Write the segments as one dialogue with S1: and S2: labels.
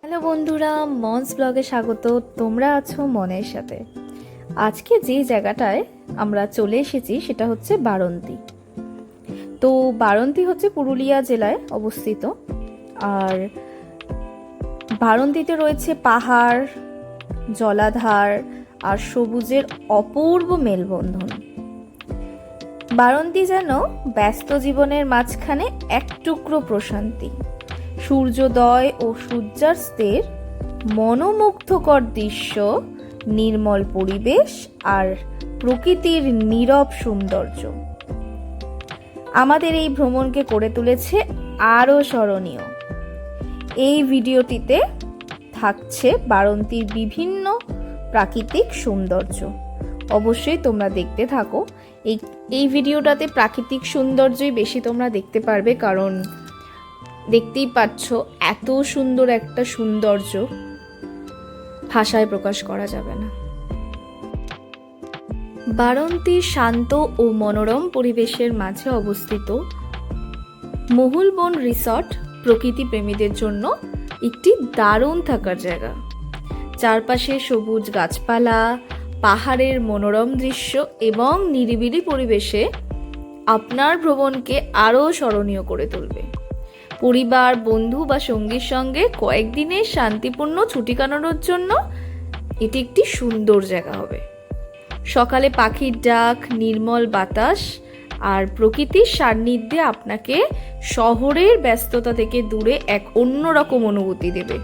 S1: Hello বন্ধুরা, মনস ব্লগে স্বাগত। তোমরা আছো মনের সাথে। আজকে যে জায়গাটায় আমরা চলে এসেছি সেটা হচ্ছে বারন্তি। তো বারন্তি হচ্ছে পুরুলিয়া জেলায় অবস্থিত। আর বারন্তিতে রয়েছে পাহাড়, জলাধার আর সবুজের অপূর্ব মেলবন্ধন। বারন্তি যেন ব্যস্ত জীবনের মাঝখানে এক টুকরো প্রশান্তি। সূর্যোদয় ও সূর্যাস্তের মনোমুগ্ধকর দৃশ্য, নির্মল পরিবেশ আর প্রকৃতির নীরব সৌন্দর্য আমাদের এই ভ্রমণকে করে তুলেছে আরও স্মরণীয়। এই ভিডিওটিতে থাকছে বারন্তির বিভিন্ন প্রাকৃতিক সৌন্দর্য। অবশ্যই তোমরা দেখতে থাকো। এই ভিডিওটাতে প্রাকৃতিক সৌন্দর্যই বেশি তোমরা দেখতে পারবে, কারণ দেখতেই পাচ্ছ এত সুন্দর একটা সৌন্দর্য ভাষায় প্রকাশ করা যাবে না। বারন্তির শান্ত ও মনোরম পরিবেশের মাঝে অবস্থিত মহুলবন রিসর্ট প্রকৃতি প্রেমীদের জন্য একটি দারুণ থাকার জায়গা। চারপাশে সবুজ গাছপালা, পাহাড়ের মনোরম দৃশ্য এবং নিরিবিলি পরিবেশে আপনার ভ্রমণকে আরও স্মরণীয় করে তুলবে। পরিবার, বন্ধু বা সঙ্গীর সঙ্গে কয়েকদিনের শান্তিপূর্ণ ছুটি কাটানোর জন্য এটি একটি সুন্দর জায়গা হবে। সকালে পাখির ডাক, নির্মল বাতাস আর প্রকৃতির সান্নিধ্যে আপনাকে শহরের ব্যস্ততা থেকে দূরে এক অন্যরকম অনুভূতি দেবে।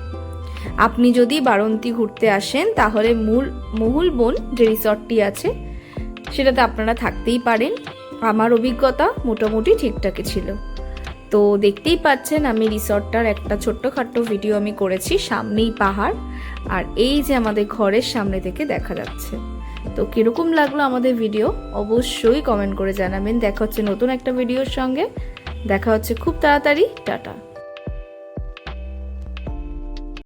S1: আপনি যদি বারন্তি ঘুরতে আসেন তাহলে মহুলবন যে রিসর্টটি আছে সেটাতে আপনারা থাকতেই পারেন। আমার অভিজ্ঞতা মোটামুটি ঠিকঠাকই ছিল। তো দেখতেই পাচ্ছেন আমি রিসর্টটার একটা ছোট্টখাট্টো ভিডিও আমি করেছি। সামনেই পাহাড় আর এই যে আমাদের ঘরের সামনে থেকে দেখা যাচ্ছে। তো কিরকম লাগলো আমাদের ভিডিও অবশ্যই কমেন্ট করে জানাবেন। দেখা হচ্ছে নতুন একটা ভিডিওর সঙ্গে। দেখা হচ্ছে খুব তাড়াতাড়ি। টাটা।